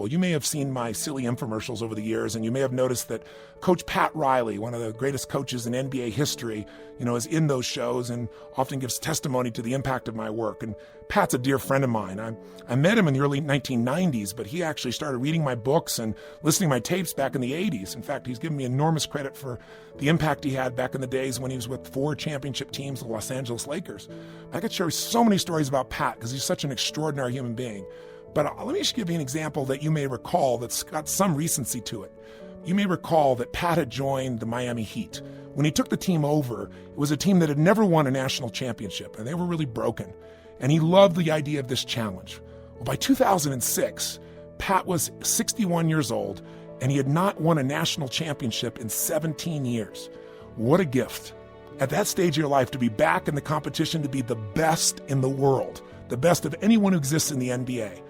Well, you may have seen my silly infomercials over the years, and you may have noticed that Coach Pat Riley, one of the greatest coaches in NBA history, is in those shows and often gives testimony to the impact of my work. And Pat's a dear friend of mine. I met him in the early 1990s, but he actually started reading my books and listening to my tapes back in the 80s. In fact, he's given me enormous credit for the impact he had back in the days when he was with 4 championship teams, the Los Angeles Lakers. I could share so many stories about Pat because he's such an extraordinary human being. But let me just give you an example that you may recall that's got some recency to it. You may recall that Pat had joined the Miami Heat. When he took the team over, it was a team that had never won a national championship, and they were really broken. And he loved the idea of this challenge. Well, by 2006, Pat was 61 years old, and he had not won a national championship in 17 years. What a gift. At that stage of your life, to be back in the competition, to be the best in the world, the best of anyone who exists in the NBA.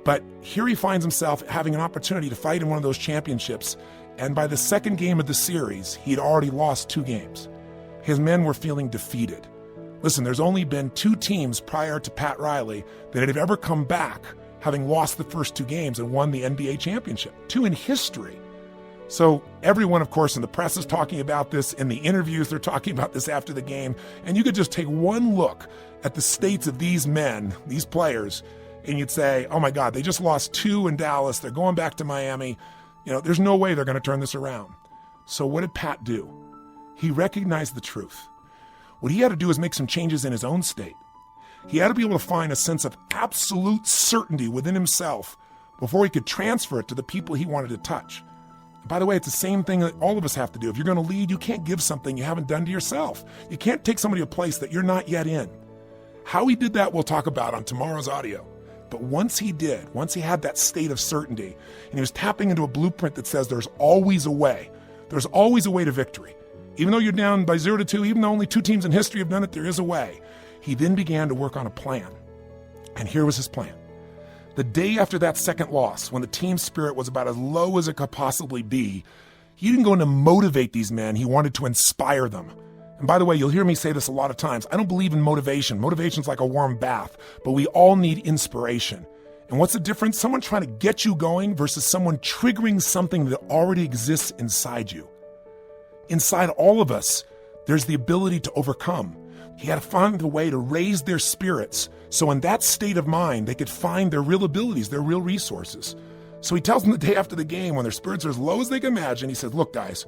But here he finds himself having an opportunity to fight in one of those championships, and by the second game of the series, he'd already lost 2 games. His men were feeling defeated. Listen, there's only been 2 teams prior to Pat Riley that have ever come back having lost the first 2 games and won the NBA championship. 2 in history. So everyone, of course, in the press is talking about this. In the interviews, they're talking about this after the game. And you could just take one look at the states of these men, these players, and you'd say, oh my God, they just lost 2 in Dallas. They're going back to Miami. There's no way they're going to turn this around. So what did Pat do? He recognized the truth. What he had to do is make some changes in his own state. He had to be able to find a sense of absolute certainty within himself before he could transfer it to the people he wanted to touch. By the way, it's the same thing that all of us have to do. If you're going to lead, you can't give something you haven't done to yourself. You can't take somebody to a place that you're not yet in. How he did that, we'll talk about on tomorrow's audio. But once he had that state of certainty, and he was tapping into a blueprint that says there's always a way. There's always a way to victory. Even though you're down by 0-2, even though only 2 teams in history have done it, there is a way. He then began to work on a plan. And here was his plan. The day after that second loss, when the team spirit was about as low as it could possibly be, he didn't go in to motivate these men. He wanted to inspire them. And by the way, you'll hear me say this a lot of times. I don't believe in motivation. Motivation's like a warm bath, but we all need inspiration. And what's the difference? Someone trying to get you going versus someone triggering something that already exists inside you. Inside all of us, there's the ability to overcome. He had to find a way to raise their spirits so in that state of mind, they could find their real abilities, their real resources. So he tells them the day after the game, when their spirits are as low as they can imagine, he says, look, guys,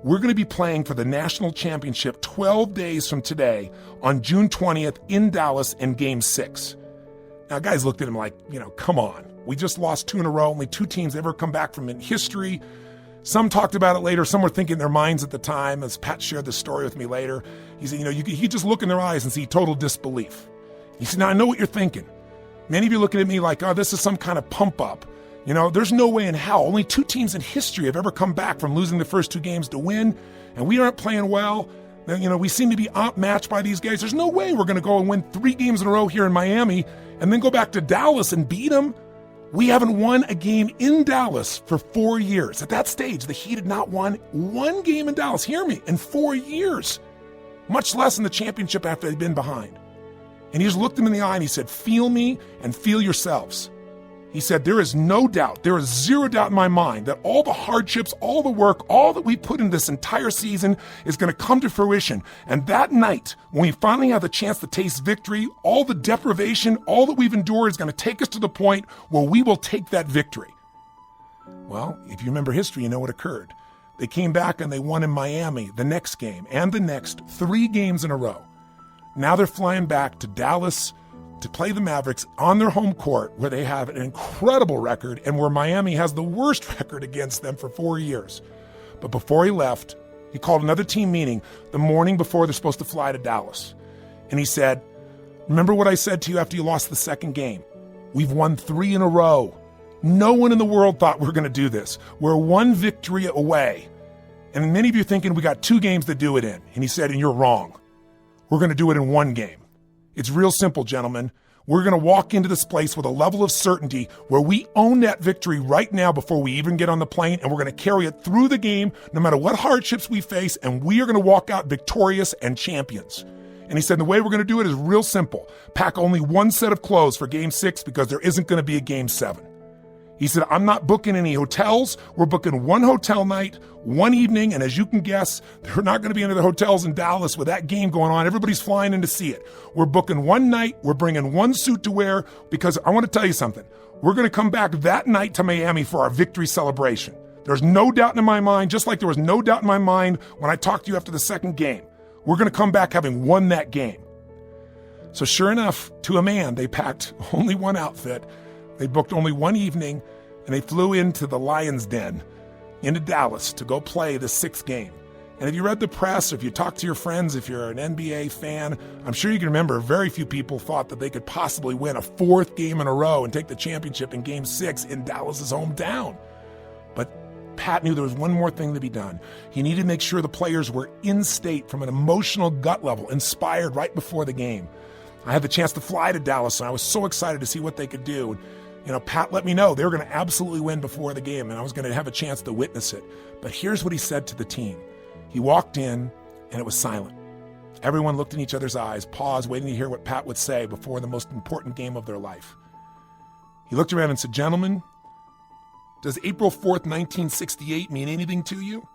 we're going to be playing for the national championship 12 days from today on June 20th in Dallas in Game 6. Now, guys looked at him like, come on. We just lost 2 in a row. Only 2 teams ever come back from in history. Some talked about it later. Some were thinking in their minds at the time, as Pat shared this story with me later. He said, you could just look in their eyes and see total disbelief. He said, now I know what you're thinking. Many of you looking at me like, oh, this is some kind of pump up. There's no way in hell. Only 2 teams in history have ever come back from losing the first 2 games to win, and we aren't playing well. We seem to be outmatched by these guys. There's no way we're going to go and win 3 games in a row here in Miami and then go back to Dallas and beat them. We haven't won a game in Dallas for 4 years. At that stage, the Heat had not won 1 game in Dallas, hear me, in 4 years, much less in the championship after they'd been behind. And he just looked him in the eye and he said, feel me and feel yourselves. He said, there is no doubt, there is 0 doubt in my mind that all the hardships, all the work, all that we put in this entire season is going to come to fruition. And that night, when we finally have the chance to taste victory, all the deprivation, all that we've endured is going to take us to the point where we will take that victory. Well, if you remember history, you know what occurred. They came back and they won in Miami the next game and the next 3 games in a row. Now they're flying back to Dallas to play the Mavericks on their home court, where they have an incredible record and where Miami has the worst record against them for 4 years. But before he left, he called another team meeting the morning before they're supposed to fly to Dallas. And he said, remember what I said to you after you lost the second game? We've won 3 in a row. No one in the world thought we were going to do this. We're 1 victory away. And many of you are thinking we got 2 games to do it in. And he said, and you're wrong. We're going to do it in 1 game. It's real simple, gentlemen. We're going to walk into this place with a level of certainty where we own that victory right now before we even get on the plane, and we're going to carry it through the game no matter what hardships we face, and we are going to walk out victorious and champions. And he said the way we're going to do it is real simple. Pack only 1 set of clothes for Game 6 because there isn't going to be a Game 7. He said, I'm not booking any hotels. We're booking one hotel night, one evening. And as you can guess, there are not going to be any other hotels in Dallas with that game going on. Everybody's flying in to see it. We're booking one night. We're bringing one suit to wear because I want to tell you something. We're going to come back that night to Miami for our victory celebration. There's no doubt in my mind, just like there was no doubt in my mind when I talked to you after the second game. We're going to come back having won that game. So sure enough, to a man, they packed only one outfit. They booked only one evening, and they flew into the Lion's Den, into Dallas, to go play the sixth game. And if you read the press, or if you talk to your friends, if you're an NBA fan, I'm sure you can remember very few people thought that they could possibly win a fourth game in a row and take the championship in Game 6 in Dallas's hometown. But Pat knew there was one more thing to be done. He needed to make sure the players were in state from an emotional gut level, inspired right before the game. I had the chance to fly to Dallas, and I was so excited to see what they could do. Pat let me know they were going to absolutely win before the game, and I was going to have a chance to witness it. But here's what he said to the team. He walked in, and it was silent. Everyone looked in each other's eyes, paused, waiting to hear what Pat would say before the most important game of their life. He looked around and said, gentlemen, does April 4th, 1968 mean anything to you?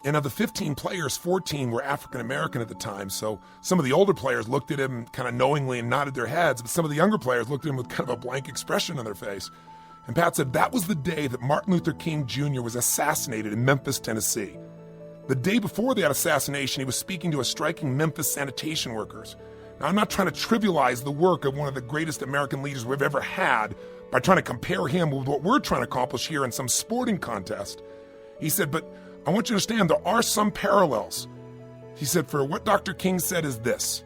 And of the 15 players, 14 were African-American at the time, so some of the older players looked at him kind of knowingly and nodded their heads, but some of the younger players looked at him with kind of a blank expression on their face. And Pat said that was the day that Martin Luther King Jr. was assassinated in Memphis, Tennessee. The day before that assassination, he was speaking to a striking Memphis sanitation workers. Now, I'm not trying to trivialize the work of one of the greatest American leaders we've ever had by trying to compare him with what we're trying to accomplish here in some sporting contest. He said, but I want you to understand there are some parallels. He said, for what Dr. King said is this.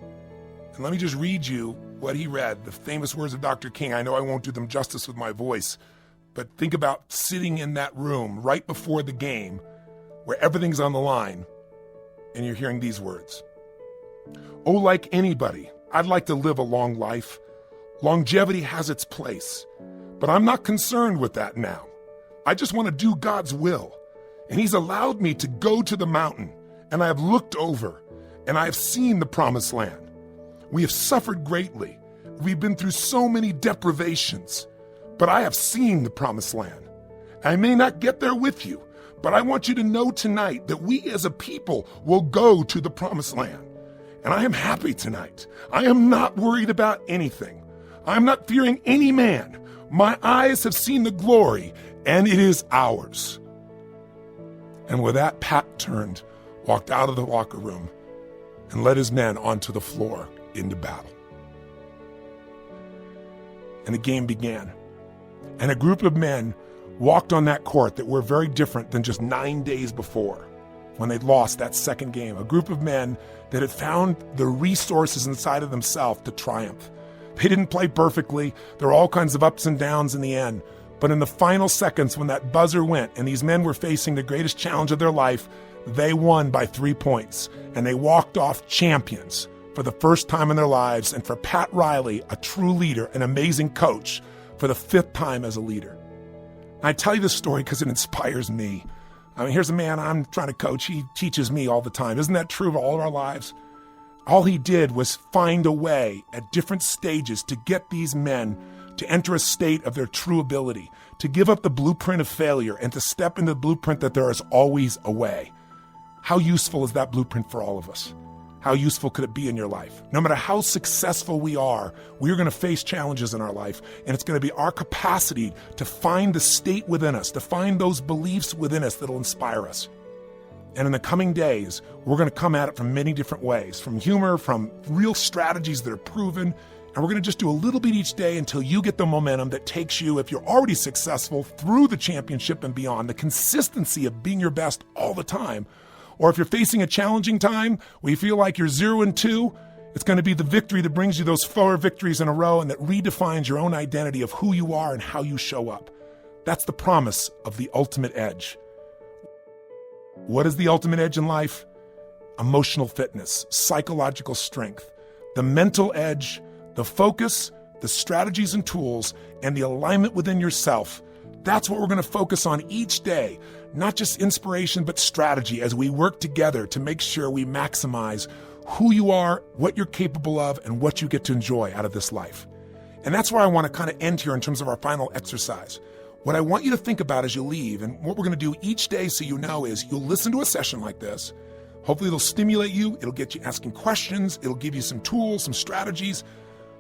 And let me just read you what he read, the famous words of Dr. King. I know I won't do them justice with my voice, but think about sitting in that room right before the game where everything's on the line, and you're hearing these words. Oh, like anybody, I'd like to live a long life. Longevity has its place, but I'm not concerned with that now. I just want to do God's will. And he's allowed me to go to the mountain, and I have looked over, and I have seen the promised land. We have suffered greatly. We've been through so many deprivations, but I have seen the promised land. I may not get there with you, but I want you to know tonight that we as a people will go to the promised land. And I am happy tonight. I am not worried about anything. I am not fearing any man. My eyes have seen the glory, and it is ours. And with that, Pat turned, walked out of the locker room, and led his men onto the floor into battle. And the game began. And a group of men walked on that court that were very different than just 9 days before when they'd lost that second game. A group of men that had found the resources inside of themselves to triumph. They didn't play perfectly. There were all kinds of ups and downs in the end. But in the final seconds when that buzzer went and these men were facing the greatest challenge of their life, they won by 3 points. And they walked off champions for the first time in their lives. And for Pat Riley, a true leader, an amazing coach, for the 5th time as a leader. And I tell you this story because it inspires me. I mean, here's a man I'm trying to coach. He teaches me all the time. Isn't that true of all of our lives? All he did was find a way at different stages to get these men to enter a state of their true ability, to give up the blueprint of failure and to step into the blueprint that there is always a way. How useful is that blueprint for all of us? How useful could it be in your life? No matter how successful we are going to face challenges in our life, and it's going to be our capacity to find the state within us, to find those beliefs within us that'll inspire us. And in the coming days, we're going to come at it from many different ways, from humor, from real strategies that are proven, and we're going to just do a little bit each day until you get the momentum that takes you, if you're already successful, through the championship and beyond, the consistency of being your best all the time. Or if you're facing a challenging time where you feel like you're 0-2, it's going to be the victory that brings you those 4 victories in a row and that redefines your own identity of who you are and how you show up. That's the promise of the ultimate edge. What is the ultimate edge in life? Emotional fitness, psychological strength, the mental edge, the focus, the strategies and tools, and the alignment within yourself. That's what we're going to focus on each day. Not just inspiration, but strategy as we work together to make sure we maximize who you are, what you're capable of, and what you get to enjoy out of this life. And that's where I want to kind of end here in terms of our final exercise. What I want you to think about as you leave, and what we're going to do each day so you know, is you'll listen to a session like this. Hopefully it'll stimulate you, it'll get you asking questions, it'll give you some tools, some strategies.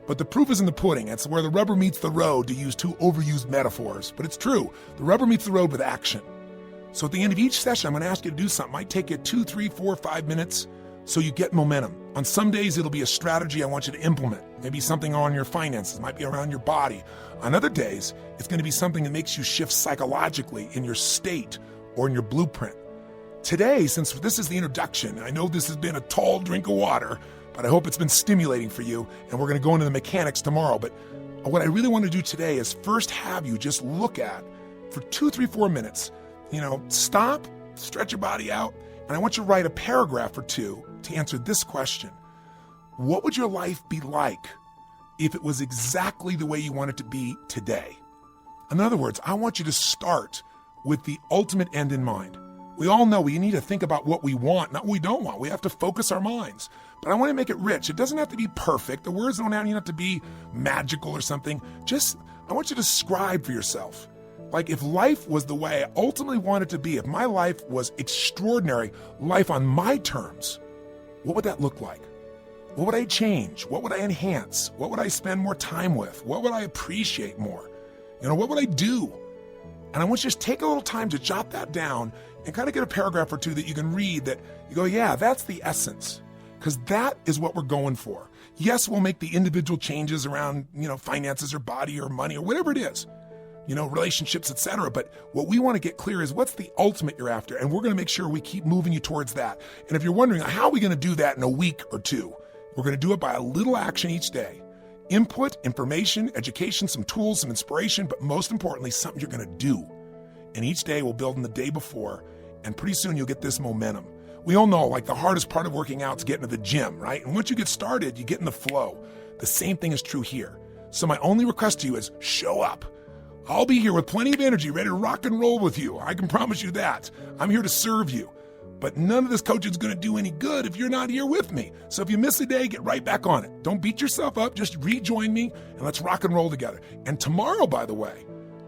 But the proof is in the pudding. It's where the rubber meets the road, to use two overused metaphors. But it's true. The rubber meets the road with action. So at the end of each session, I'm going to ask you to do something. It might take you 2, 3, 4, 5 minutes so you get momentum. On some days, it'll be a strategy I want you to implement. Maybe something on your finances, might be around your body. On other days, it's going to be something that makes you shift psychologically in your state or in your blueprint. Today, since this is the introduction, I know this has been a tall drink of water, but I hope it's been stimulating for you, and we're going to go into the mechanics tomorrow. But what I really want to do today is first have you just look at, for 2, 3, 4 minutes, stop, stretch your body out, and I want you to write a paragraph or two to answer this question. What would your life be like if it was exactly the way you want it to be today? In other words, I want you to start with the ultimate end in mind. We all know we need to think about what we want, not what we don't want. We have to focus our minds. But I want to make it rich. It doesn't have to be perfect. The words don't have to be magical or something. I want you to scribe for yourself. Like, if life was the way I ultimately want it to be, if my life was extraordinary, life on my terms, what would that look like? What would I change? What would I enhance? What would I spend more time with? What would I appreciate more? What would I do? And I want you to just take a little time to jot that down and kind of get a paragraph or two that you can read that you go, yeah, that's the essence. Because that is what we're going for. Yes, we'll make the individual changes around, finances or body or money or whatever it is, relationships, etc. But what we want to get clear is what's the ultimate you're after. And we're going to make sure we keep moving you towards that. And if you're wondering, how are we going to do that in a week or two? We're going to do it by a little action each day. Input, information, education, some tools, some inspiration, but most importantly, something you're going to do. And each day we'll build on the day before, and pretty soon you'll get this momentum. We all know, the hardest part of working out is getting to the gym, right? And once you get started, you get in the flow. The same thing is true here. So my only request to you is show up. I'll be here with plenty of energy, ready to rock and roll with you. I can promise you that. I'm here to serve you. But none of this coaching is going to do any good if you're not here with me. So if you miss a day, get right back on it. Don't beat yourself up. Just rejoin me and let's rock and roll together. And tomorrow, by the way,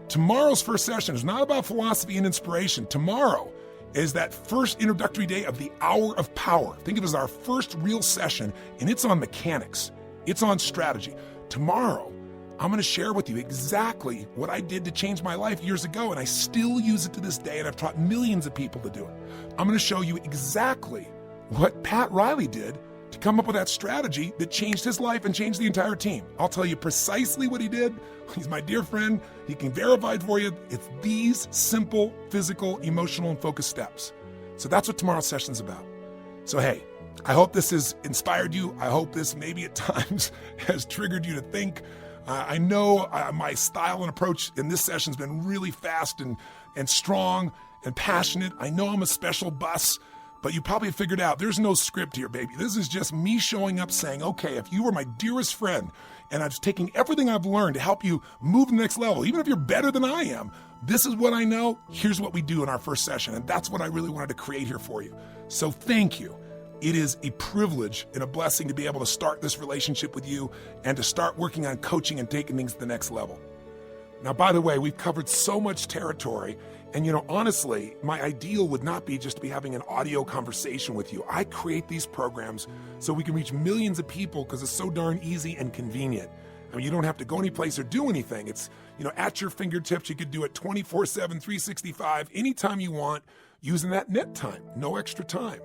tomorrow's first session is not about philosophy and inspiration. Tomorrow is that first introductory day of the Hour of Power. Think of it as our first real session, and it's on mechanics. It's on strategy. Tomorrow, I'm going to share with you exactly what I did to change my life years ago, and I still use it to this day, and I've taught millions of people to do it. I'm going to show you exactly what Pat Riley did to come up with that strategy that changed his life and changed the entire team. I'll tell you precisely what he did. He's my dear friend. He can verify it for you. It's these simple, physical, emotional, and focused steps. So that's what tomorrow's session's about. So hey, I hope this has inspired you. I hope this maybe at times has triggered you to think. I know my style and approach in this session's been really fast and strong and passionate. I know I'm a special bus, but you probably figured out there's no script here, baby. This is just me showing up saying, okay, if you were my dearest friend and I'm taking everything I've learned to help you move to the next level, even if you're better than I am, this is what I know. Here's what we do in our first session. And that's what I really wanted to create here for you. So thank you. It is a privilege and a blessing to be able to start this relationship with you and to start working on coaching and taking things to the next level. Now, by the way, we've covered so much territory. And, honestly, my ideal would not be just to be having an audio conversation with you. I create these programs so we can reach millions of people because it's so darn easy and convenient. I mean, you don't have to go anyplace or do anything. It's, at your fingertips. You could do it 24/7, 365, anytime you want, using that net time, no extra time.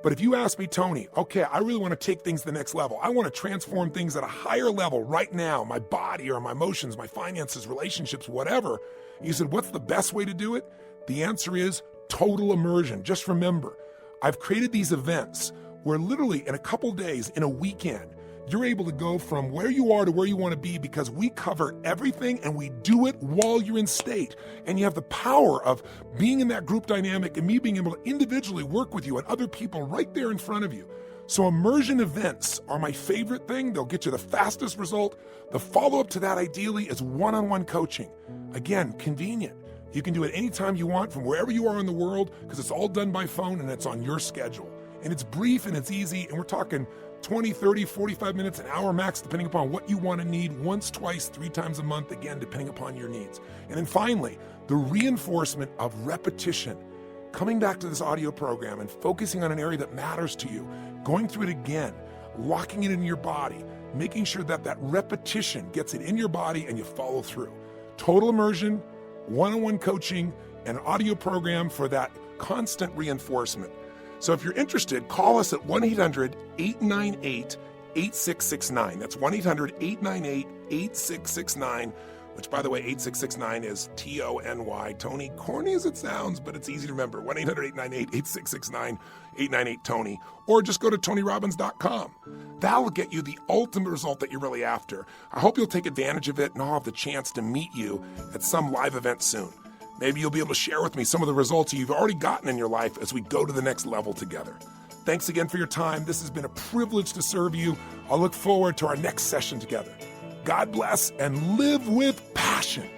But if you ask me, Tony, okay, I really want to take things to the next level. I want to transform things at a higher level right now, my body or my emotions, my finances, relationships, whatever. You said, what's the best way to do it? The answer is total immersion. Just remember, I've created these events where literally in a couple days, in a weekend, you're able to go from where you are to where you want to be because we cover everything and we do it while you're in state. And you have the power of being in that group dynamic and me being able to individually work with you and other people right there in front of you. So immersion events are my favorite thing. They'll get you the fastest result. The follow-up to that ideally is one-on-one coaching. Again, convenient. You can do it anytime you want from wherever you are in the world because it's all done by phone and it's on your schedule. And it's brief and it's easy, and we're talking 20, 30, 45 minutes, an hour max, depending upon what you want to need, once, twice, 3 times a month, again, depending upon your needs. And then finally, the reinforcement of repetition. Coming back to this audio program and focusing on an area that matters to you, going through it again, locking it in your body, making sure that that repetition gets it in your body and you follow through. Total immersion, one-on-one coaching, an audio program for that constant reinforcement. So if you're interested, call us at 1-800-898-8669. That's 1-800-898-8669, which, by the way, 8669 is T-O-N-Y. Tony, corny as it sounds, but it's easy to remember. 1-800-898-8669, 898-TONY. Or just go to TonyRobbins.com. That'll get you the ultimate result that you're really after. I hope you'll take advantage of it, and I'll have the chance to meet you at some live event soon. Maybe you'll be able to share with me some of the results you've already gotten in your life as we go to the next level together. Thanks again for your time. This has been a privilege to serve you. I'll look forward to our next session together. God bless and live with passion.